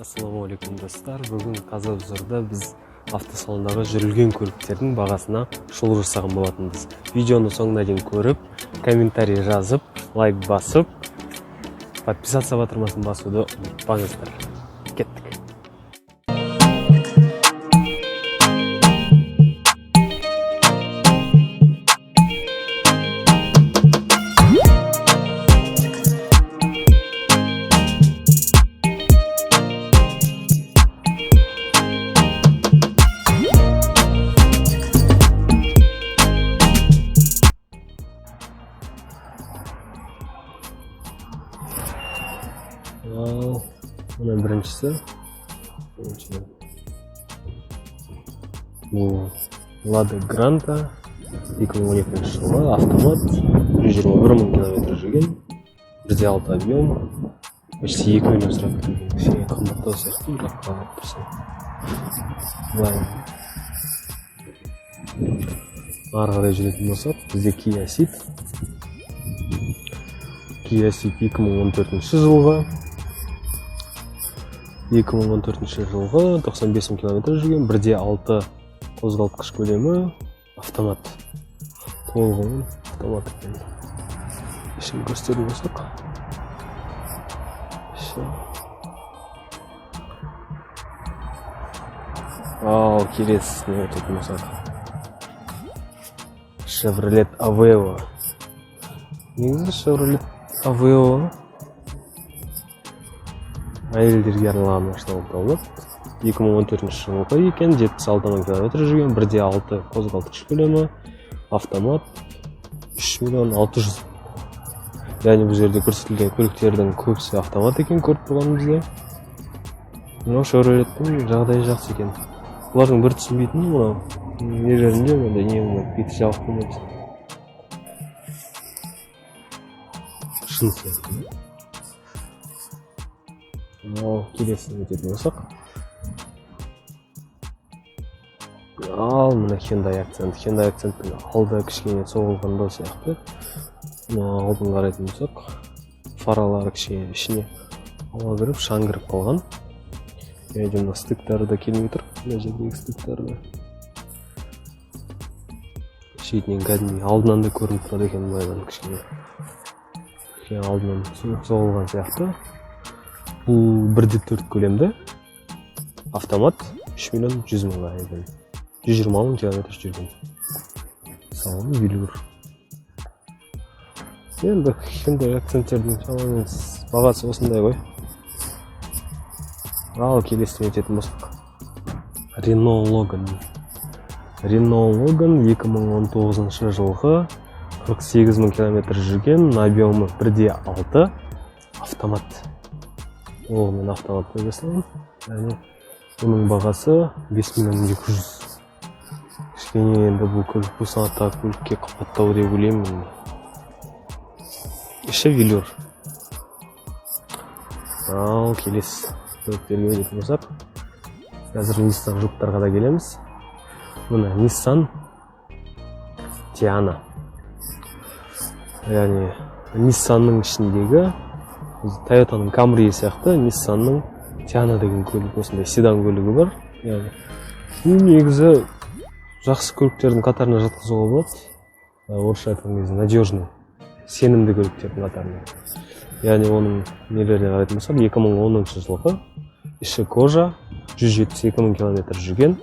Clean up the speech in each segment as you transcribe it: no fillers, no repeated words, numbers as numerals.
Ассалаумағалейкум достар. Бүгін Қазавзорда біз автосалондағы жүрілген көліктердің бағасына шолу жасаған болатынбыз. Видеоны соңына дейін көріп, комментарий жазып, лайк басып, подписаться батырмасын басуды ұмытпаңыздар. Кеттік. Мына біріншісі. Бұл Lada Granta 2012 жылы автомат, 121 мың километр жүрген, 1.6 объем, почти 2 миллион сұрап тұрген. Кішкене қымбаттау сияқты, бірақ қалап тұрса. Былай. Ары қарай жүретін болсақ, бізде Kia Ceed. Kia Ceed 2014 жылғы. 2014 жылғы 95 мың километр жүрген, 1.6 қозғалтқыш көлемі, автомат. Толығымен автомат екен. Ішін көрсететін болсақ. Ал келесісіне өтетін болсақ. Chevrolet Aveo. Негізі Chevrolet Aveo әйелдерге арналған машина болып табылады. 2014 жылғы екен, 76 мың километр жүрген, 1.6 қозғалтқыш көлемі, автомат, 3 миллион 600. Яғни бұл жерде көрсетілген көліктердің көбісі автомат екен көріп тұрғанымызда. Мынау Chevrolet'тің жағдайы жақсы екен. Бұлардың бір түсінбейтіні мынау нелерінде онда не болмайды, беті жабық болмайды. Шын сияқты. Ал келесін өтетін болсақ. Ал мына Hyundai Accent. Hyundai Accent'ің алды кішкене соғылғандау сияқты. Алдын қарайтын болсақ, фаралары кішкене ішіне ауа кіріп, шаң кіріп қалған. Мына стыктары да келмей тұр. Мына жердегі стыктары да. Шетінен кәдімгі алдынан да көрініп тұрады екен мынайдан кішкене. Алдынан соғылған сияқты. Бұл 1.4 көлемді автомат, 3 миллион 100 мыңға екен. 120 мың километр жүрген. Салоны велюр. Енді Hyundai Accent'тердің шамамен бағасы осындай ғой. Ал келесіне өтетін болсақ. Renault Logan. Renault Logan 2019 жылғы 48 мың километр жүрген, объемы 1.6 автомат. Оғымен автомат қойбасынан. Оның бағасы 5 миллион 200. Кішкене енді бұл көлік бұл санаттағы көлікке қымбаттау деп ойлаймын. Іші велюр. Ал келесі көліктерге өтетін болсақ. Қазір Nissan жұптарға да келеміз. Мына Nissan Tiana. Яғни Nissan'ның ішіндегі Toyota'ның Camry сияқты Nissan'ның Tiana деген көлік, осындай седан көлігі бар. Бұл негізі жақсы көліктердің қатарына жатқызуға болады. Орысша айтқан кезде надежный, сенімді көліктердің қатарына. Яғни оның нелеріне қарайтын болсақ, 2010 жылғы іші кожа, 172 мың километр жүрген,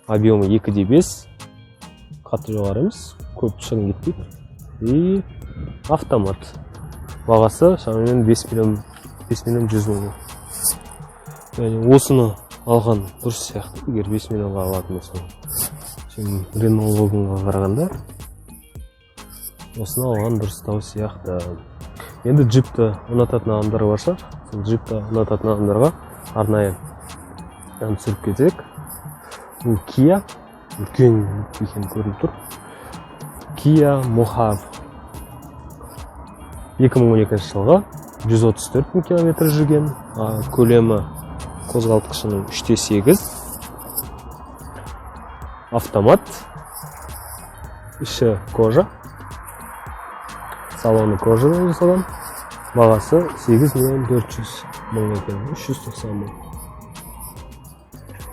объемы 2.5, қатты жоғары емес, көп шығын кетпейді. И автомат. Бағасы шамамен 5 миллион 100 мың. Яғни осыны алған дұрыс сияқты, егер 5 миллионға алатын болсаң. Renault Logan'ға қарағанда осыны алған дұрыстау сияқты. Енді джипті ұнататын адамдар бар шығар. Сол джипті ұнататын адамдарға арнайы түсіріп кетсек. Бұл Kia, үлкен екен көрініп тұр. Kia Mohave. 2012 жылғы 134 мың километр жүрген, көлемі қозғалтқышының 3.8, автомат, іші кожа, салоны кожадан жасалған, бағасы 8 миллион 400. мың екен, 390 мың.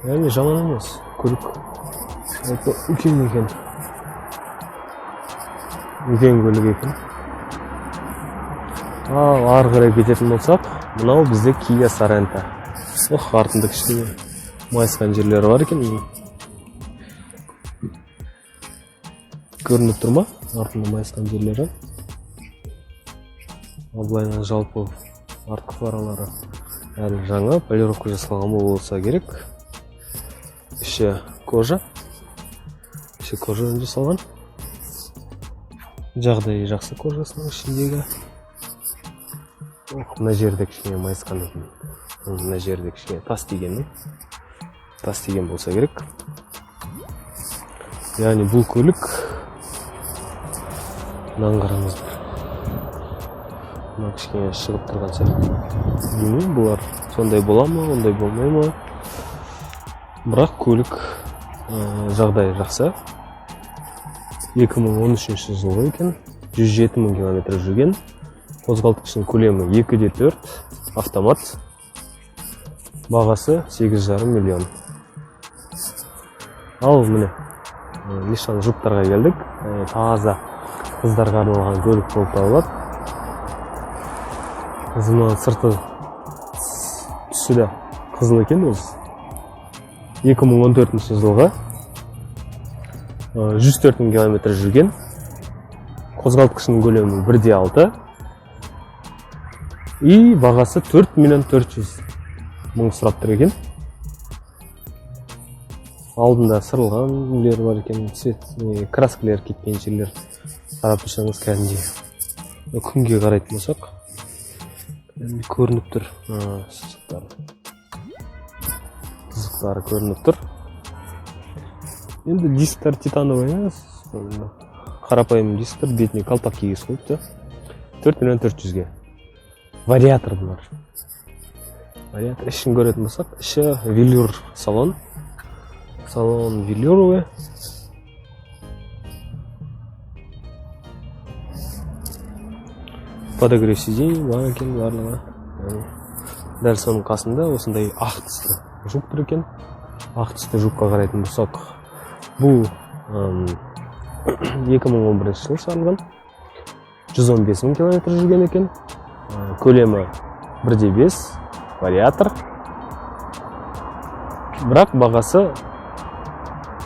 Яғни жаман емес, көлік. Үлкен екен. Үлкен көлік екен. Ал ары қарай кететін болсақ, мынау бізде Kia Sorento. Артында кішкене майысқан жерлері бар екен. Көрініп тұр ма? Артында майысқан жерлері. Ал былайынан жалпы артқы фаралары әлі жаңа, полировка жасалған болса керек. Іші кожа. Іші кожадан жасалған. Жағдайы жақсы кожасының ішіндегі. Мына жерде кішкене майысқан екен. Мына жерде кішкене тас тиген. Тас тиген болса керек. Яғни бұл көлік мынаны қараңыздар. Мына кішкене шығып тұрған сияқты. Білмеймін, бұлар сондай бола ма, ондай болмай ма. Бірақ көлік жағдайы жақсы. 2013 жылғы екен. 107 мың километр жүрген. Қозғалтқышының көлемі 2,4, автомат. Бағасы 8,5 миллион. Ал міне, Nissan Juke'тарға келдік. Таза қыздарға арналған көлік болып табылады. Қызымның сырты түсі де қызыл екен өзі. 2014 жылғы 104 мың километр жүрген. Қозғалтқышының көлемі 1,6. И бағасы 4 миллион 400 мың сұрап тұр екен. Алдында сырылған үйлер бар екен, краскілер кеткен жерлер. Қарап тұрсаңыз кәдімгідей. Күнге қарайтын болсақ, көрініп тұр. Сызықтары көрініп тұр. Енді дисктер титановый емес. Қарапайым дисктер, бетіне қалпақ кигіз қойыпты. 4 миллион 400-ге. Вариатор бұлар. Вариатор ішін көретін болсақ, іші велюр салон. Салон велюровый. Подогрев сидений бар екен барлығы. Дәл соның қасында осындай ақ түсті жүк тұр екен. Ақ түсті жүкқа қарайтын болсақ, бұл 2011 жыл шығарылған. 115 мың километр жүрген екен. Көлемі 1,5, вариатор. Бірақ бағасы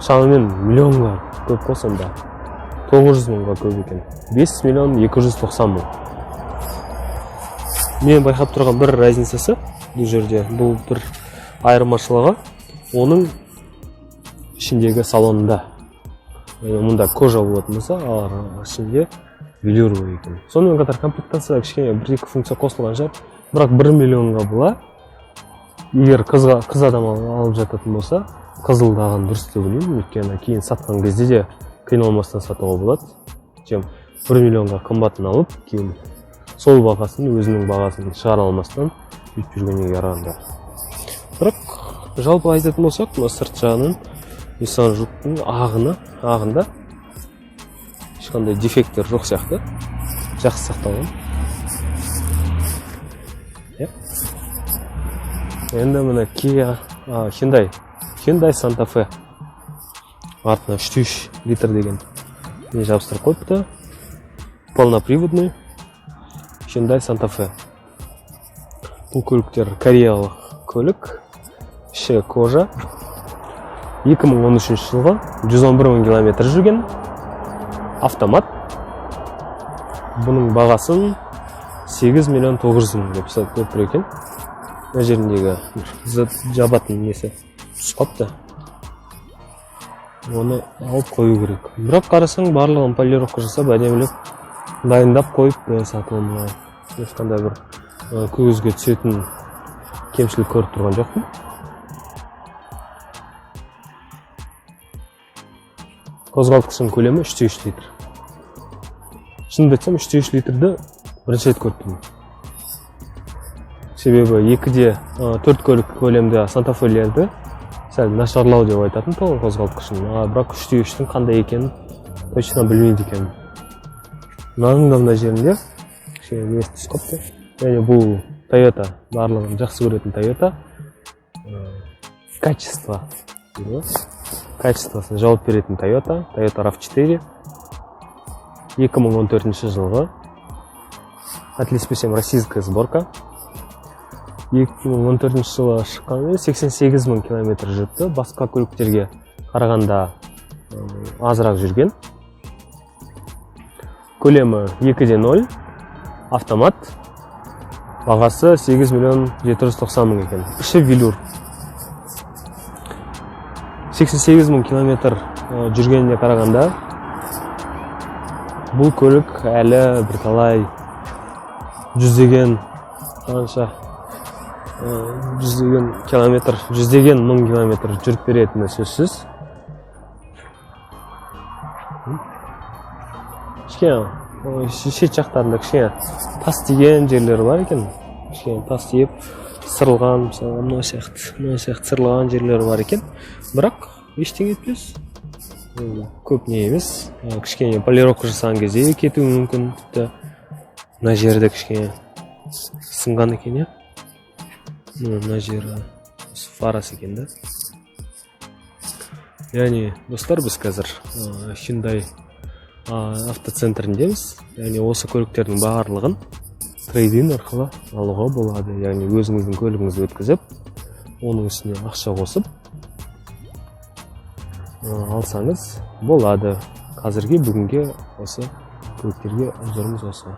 шамамен миллионға көп қосында. 900 мыңға көп екен. 5 миллион 290 мың. Мен байқап тұрған бір разницасы бұл жерде, бұл бір айырмашылығы оның ішіндегі салонында. Мұнда кожа болатын болса, ал ішінде велюровый екен. Сонымен қатар комплектацияда кішкене 1-2 функция қосылған жар, бірақ 1 миллионға бола. Егер қыз адам алып жататын болса, қызылдаған дұрыс деп ойлаймын, өйткені кейін сатқан кезде де қиналмастан сатуға болады. Чем 1 миллионға қымбатын алып, кейін сол бағасын, өзінің бағасын шығара алмастан өйтіп жүргенге қарағанда. Бірақ жалпы айтатын болсақ, мына сырт жағынан Nissan Juke'тың ағында ешқандай дефекттер жоқ сияқты. Жақсы сақталған. Енді мына Hyundai Santa Fe артына 3 литр деген не жабыстырып қойыпты. Полноприводный Hyundai Santa Fe. Бұл көліктер кореялық көлік. Іші кожа. 2013 жылғы 111 мың километр жүрген. Автомат. Бұның бағасын 8 миллион 900 мың деп тұр екен. Мына жеріндегі жабатын несі түсқапты. Оны алып қою керек. Бірақ қарасаң барлығын полировка жасап, әдемілеп дайындап қойып сатылымға. Ешқандай бір көзге түсетін кемшілік көріп тұрған жоқпын. Қозғалтқышының көлемі 3,3 литр. Шынымды айтсам, 3,3 литрді бірінші рет көріп тұрмын. Себебі 2-4 көлік көлемді Santa Fe'лерді сәл нашарлау деп айтатын тоғын қозғалтқышын. Бірақ 3,3-тің қандай екенін точно білмейді екен. Мынаның да мына жерінде несі түсіп қапты. Яғни бұл Toyota барлығын жақсы көретін Toyota. Качество. Качествосына жауап беретін Toyota RAV4. 2014 жылғы. Қателеспесем, российская сборка. 2014 жылы шыққан 88 000 километр жүріпті. Басқа көліктерге қарағанда азырақ жүрген. Көлемі 2.0, автомат. Бағасы 8 790 000 екен. Іші велюр. 88 000 километр жүргеніне қарағанда бұл көлік әлі бірталай жүздеген мың километр жүріп беретіні сөзсіз. Шет жақтарында кішкене тас тиген жерлері бар екен. Кішкене тас тиіп сырылған, мысалы мына сияқты сырылған жерлері бар екен. Бірақ ештеңе етпес. Көп не емес. Кішкене полировка жасаған кезде кетуі мүмкін. Тіпті мына жерде кішкене сынған екен, мына жері фарасы екен да. Яғни, достар, біз қазір Hyundai автоцентріндеміз. Яғни, осы көліктердің барлығын трейд-ин арқылы алуға болады. Яғни, өзіңіздің көлігіңізді өткізіп, оның үстіне ақша қосып алсаңыз болады. Қазірге бүгінге осы көліктерге обзорымыз осы.